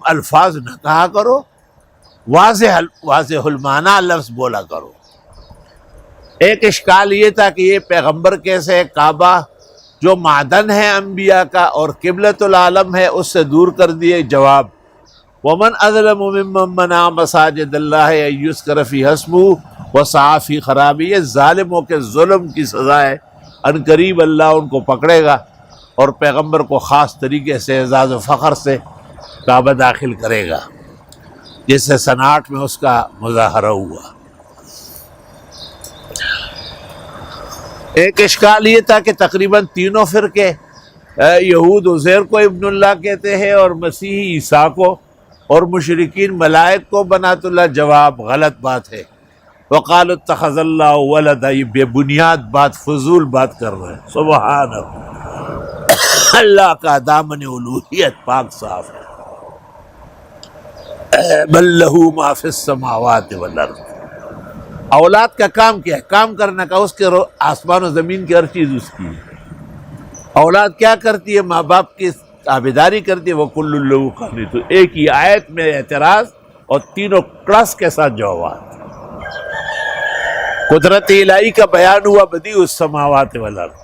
الفاظ نہ کہا کرو، واضح المعنی لفظ بولا کرو۔ ایک اشکال یہ تھا کہ یہ پیغمبر کیسے کعبہ جو معدن ہے انبیاء کا اور قبلۃ العالم ہے اس سے دور کر دیے؟ جواب: ومن اظلم ممن منع مساجد اللہ ان یذکر فیہا اسمہ وسعی فی خرابہ۔ یہ ظالموں کے ظلم کی سزا ہے، ان قریب اللہ ان کو پکڑے گا اور پیغمبر کو خاص طریقے سے اعزاز و فخر سے کعبہ داخل کرے گا، جس سے 59 میں اس کا مظاہرہ ہوا۔ ایک اشکال یہ تھا کہ تقریباً تینوں فرقے یہود عزیر کو ابن اللہ کہتے ہیں اور مسیحی عیسیٰ کو، اور مشرکین ملائک کو بنات اللہ۔ جواب: غلط بات ہے۔ وقالوا اتخذ اللہ ولدا، یہ بے بنیاد بات، فضول بات کر رہے ہیں۔ سبحان اللہ، اللہ کا دامن الوہیت پاک صاف ہے۔ بل لہ ما فی السماوات والارض۔ اولاد کا کام کیا ہے؟ کام کرنے کا، اس کے آسمان و زمین کی ہر چیز اس کی ہے۔ اولاد کیا کرتی ہے؟ ماں باپ کی تابعداری کرتی ہے۔ وَكُلٌّ لَهُ قَانِتٌ۔ ایک ہی آیت میں اعتراض اور تینوں کڑس کے ساتھ جوابات۔ قدرت الہی کا بیان ہوا، بدیع السماوات والارض۔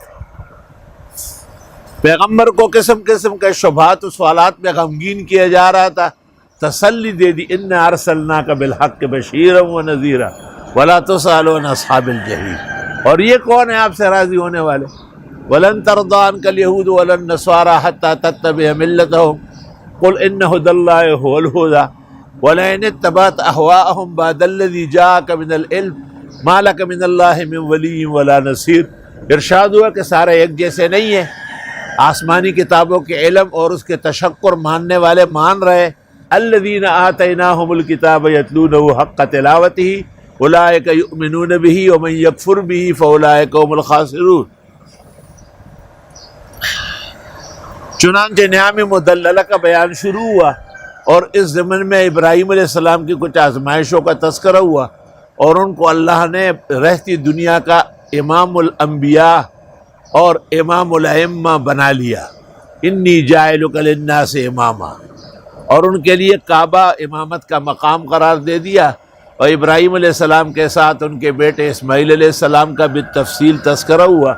پیغمبر کو قسم قسم کے شبہات و سوالات میں غمگین کیا جا رہا تھا، تسلی دے دی: اِنَّا أَرْسَلْنَاكَ بِالْحَقِّ بَشِيرًا وَنَذِيرًا وَلَا تُسْأَلُ عَنْ أَصْحَابِ الْجَحِيمِ۔ اور یہ کون ہے آپ سے راضی ہونے والے؟ وَلَن تَرْضَىٰ عَنْكَ الْيَهُودُ وَلَا النَّصَارَىٰ حَتَّىٰ تَتَّبِعَ مِلَّتَهُمْ قُلْ إِنَّ هُدَى اللَّهِ هُوَ الْهُدَىٰ وَلَئِنِ اتَّبَعْتَ أَهْوَاءَهُمْ بَعْدَ الَّذِي جَاءَكَ مِنَ الْعِلْمِ مَا لَكَ مِنَ اللَّهِ مِن وَلِيٍّ وَلَا نَصِيرٍ۔ ارشاد ہوا کہ سارے ایک جیسے نہیں ہیں، آسمانی کتابوں کے علم اور اس کے تشکر ماننے والے مان رہے۔ الذین آتیناہم الکتاب یتلونہ حق تلاوتہ اولئک یؤمنون بہ ومن یکفر بہ فاولئک هم الخاسرون۔ چنانچہ نعم مدللہ کا بیان شروع ہوا اور اس ضمن میں ابراہیم علیہ السلام کی کچھ آزمائشوں کا تذکرہ ہوا، اور ان کو اللہ نے رہتی دنیا کا امام الانبیاء اور امام الائمہ بنا لیا۔ انی جاعلک للناس اماما، اور ان کے لیے کعبہ امامت کا مقام قرار دے دیا، اور ابراہیم علیہ السلام کے ساتھ ان کے بیٹے اسماعیل علیہ السلام کا بھی تفصیل تذکرہ ہوا۔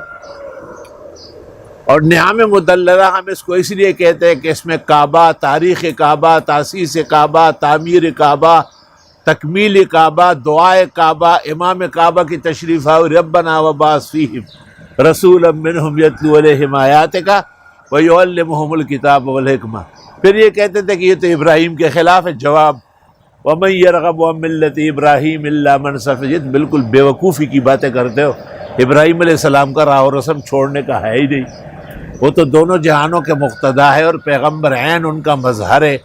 اور نعم مدللہ ہم اس کو اس لیے کہتے ہیں کہ اس میں کعبہ، تاریخ کعبہ، تاسیس کعبہ، تعمیر کعبہ، تکمیل کعبہ، دعائے کعبہ، امام کعبہ کی تشریف آوری۔ ربنا وبعث فیہم رسولا منہم یتلو علیہم آیاتک ویعلمہم الکتاب والحکمہ۔ پھر یہ کہتے تھے کہ یہ تو ابراہیم کے خلاف ہے۔ جواب: وَمَن يَرْغَبُ عَن مِّلَّةِ إِبْرَاهِيمَ إِلَّا مَن سَفِهَ۔ یہ بالکل بے وقوفی کی باتیں کرتے ہو، ابراہیم علیہ السلام کا راہ و رسم چھوڑنے کا ہے ہی نہیں، وہ تو دونوں جہانوں کے مقتدا ہے اور پیغمبر عین ان کا مظہر ہے،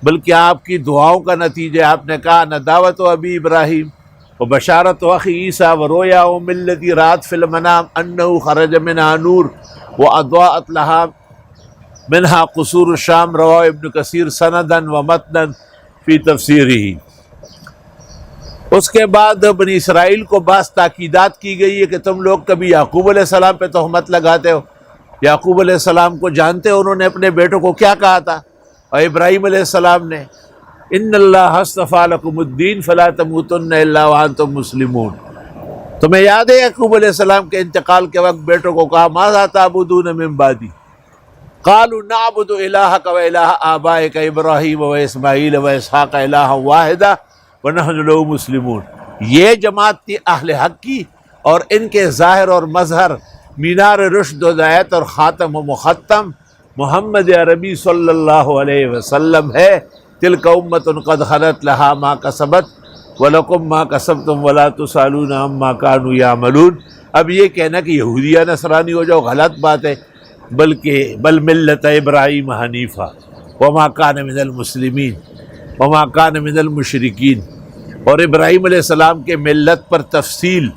بلکہ آپ کی دعاؤں کا نتیجہ۔ آپ نے کہا: نہ دعوت ابی ابراہیم و بشارت اخی عیسیٰ و رویا ملتی رات فی المنام انہ خرج منہا نور و اضاءت لہا منہا قصور الشام۔ رواہ ابن کثیر سندن و متنن فی تفسیرہ۔ اس کے بعد بنی اسرائیل کو بعض تاکیدات کی گئی ہے کہ تم لوگ کبھی یعقوب علیہ السلام پہ تہمت لگاتے ہو۔ یعقوب علیہ السلام کو جانتے ہو، انہوں نے اپنے بیٹوں کو کیا کہا تھا؟ اور ابراہیم علیہ السلام نے: ان اللہ اصطفیٰ لکم الدین فلا تموتن الا وانتم مسلمون۔ تمہیں یاد ہے یعقوب علیہ السلام کے انتقال کے وقت بیٹوں کو کہا: ماذا تعبدون من بعدی؟ قالوا نعبد الہک و الہ آبائک ابراہیم و اسماعیل و اسحاق الہا واحدا ونحن لہ مسلمون۔ یہ جماعت تھی اہل حق کی، اور ان کے ظاہر اور مظہر مینار رشد و ہدایت اور خاتم و مختم محمد عربی صلی اللہ علیہ وسلم ہے۔ تلک امۃ قد خلت لہا ما کسبت ولکم ما کسبتم ولا تسألون عما کانوا یعملون۔ اب یہ کہنا کہ یہودی یا نصرانی ہو جاؤ غلط بات ہے، بلکہ بل ملت ابراہیم حنیفہ وما کان من المسلمین وما کان من المشرکین۔ اور ابراہیم علیہ السلام کے ملت پر تفصیل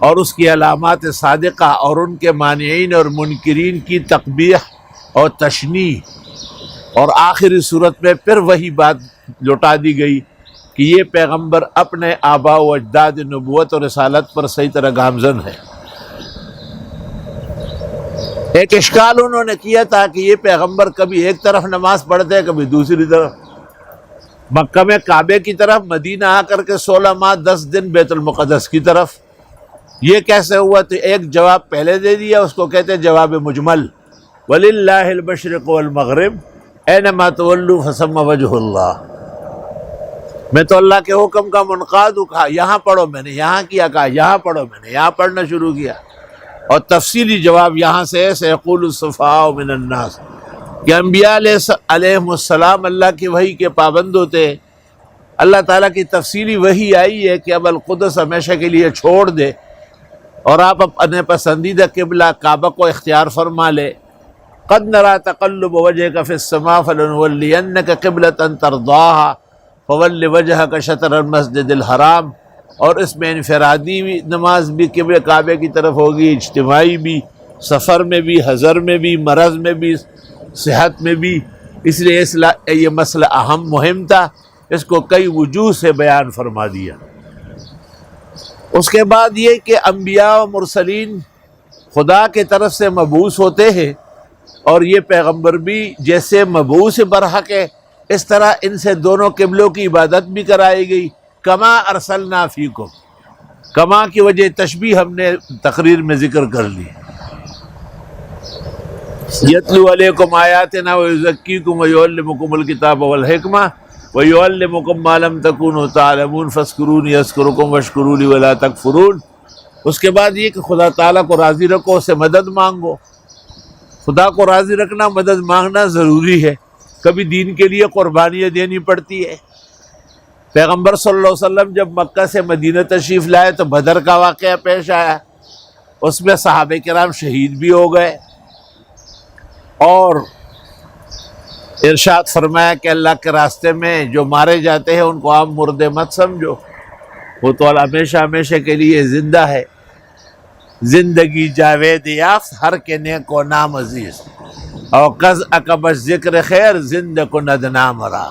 اور اس کی علامات صادقہ اور ان کے مانعین اور منکرین کی تقبیح اور تشنیع، اور آخری صورت میں پھر وہی بات لوٹا دی گئی کہ یہ پیغمبر اپنے آباء و اجداد نبوت اور رسالت پر صحیح طرح گامزن ہے۔ ایک اشکال انہوں نے کیا تھا کہ یہ پیغمبر کبھی ایک طرف نماز پڑھتے ہیں کبھی دوسری طرف، مکہ میں کعبے کی طرف، مدینہ آ کر کے 16 ماہ 10 دن بیت المقدس کی طرف. یہ کیسے ہوا؟ تو ایک جواب پہلے دے دیا، اس کو کہتے ہیں جواب مجمل. وَلِلَّهِ الْمَشْرِقُ وَالْمَغْرِبُ اَيْنَمَا تُوَلُّوا فَثَمَّ وَجْهُ اللَّهِ. میں تو اللہ کے حکم کا منقاد ہوں. کہا یہاں پڑھو، میں نے یہاں کیا. کہا یہاں پڑھو، میں نے یہاں پڑھنا شروع کیا. اور تفصیلی جواب یہاں سے ہے سَيَقُولُ السُّفَهَاءُ مِنَ النَّاسِ کہ انبیاء علیہم السلام اللہ کی وحی کے پابند ہوتے ہیں. اللہ تعالیٰ کی تفصیلی وحی آئی ہے کہ اب القدس ہمیشہ کے لیے چھوڑ دے اور آپ اپنے پسندیدہ قبلہ کعبہ کو اختیار فرما لے. قد نرى تقلب وجهك في السماء فلنولينك قبلة ترضاها فول وجهك شطر المسجد الحرام. اور اس میں انفرادی بھی نماز بھی قبلہ کعبے کی طرف ہوگی، اجتماعی بھی، سفر میں بھی، حضر میں بھی، مرض میں بھی، صحت میں بھی. اس لیے یہ مسئلہ اہم مہم تھا، اس کو کئی وجوہ سے بیان فرما دیا. اس کے بعد یہ کہ انبیاء و مرسلین خدا کی طرف سے مبعوث ہوتے ہیں، اور یہ پیغمبر بھی جیسے مبعوث برحق ہے اس طرح ان سے دونوں قبلوں کی عبادت بھی کرائی گئی. کما ارسلنا فیکم، کما کی وجہ تشبیہ ہم نے تقریر میں ذکر کر لی. یتلو علیکم آیاتنا ویزکیکم ویعلمکم الکتاب والحکمہ ویعلمکم ما لم تکونوا تعلمون فاذکرونی اذکرکم واشکروا لی ولا تکفرون. اس کے بعد یہ کہ خدا تعالیٰ کو راضی رکھو، اس سے مدد مانگو. خدا کو راضی رکھنا، مدد مانگنا ضروری ہے. کبھی دین کے لیے قربانیاں دینی پڑتی ہے. پیغمبر صلی اللہ علیہ وسلم جب مکہ سے مدینہ تشریف لائے تو بدر کا واقعہ پیش آیا، اس میں صحابہ کرام شہید بھی ہو گئے. اور ارشاد فرمایا کہ اللہ کے راستے میں جو مارے جاتے ہیں ان کو عام مردے مت سمجھو، وہ تو ہمیشہ ہمیشہ کے لیے زندہ ہے. زندگی جاوید یافت ہر کے نیک و نام عزیز، اور قز اکبش ذکر خیر زند کو ندنا مرا.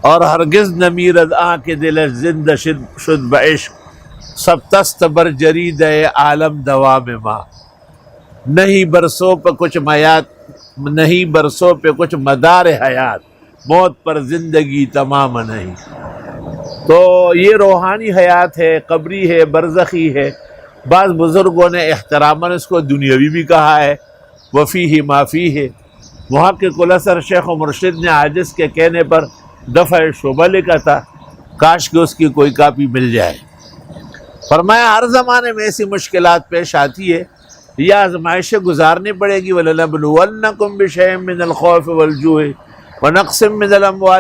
اور ہرگز نمیرد آں کے دل زند شد بعشق سب تست بر جرید عالم دوام ماں. نہیں برسوں پہ کچھ میات، نہیں برسوں پہ کچھ مدار حیات، موت پر زندگی تمام نہیں. تو یہ روحانی حیات ہے، قبری ہے، برزخی ہے. بعض بزرگوں نے احتراماً اس کو دنیاوی بھی کہا ہے. وفیہ ما فیہ. محقق الاثر شیخ و مرشد نے عاجز کے کہنے پر دفع شبہ لکھا تھا، کاش کہ اس کی کوئی کاپی مل جائے. فرمایا ہر زمانے میں ایسی مشکلات پیش آتی ہے، یہ آزمائشیں گزارنی پڑے گی. وَلَنَبْلُوَنَّكُمْ بِشَيْءٍ مِّنَ الْخَوْفِ وَالْجُوعِ وَنَقْصٍ مِّنَ الْأَمْوَالِ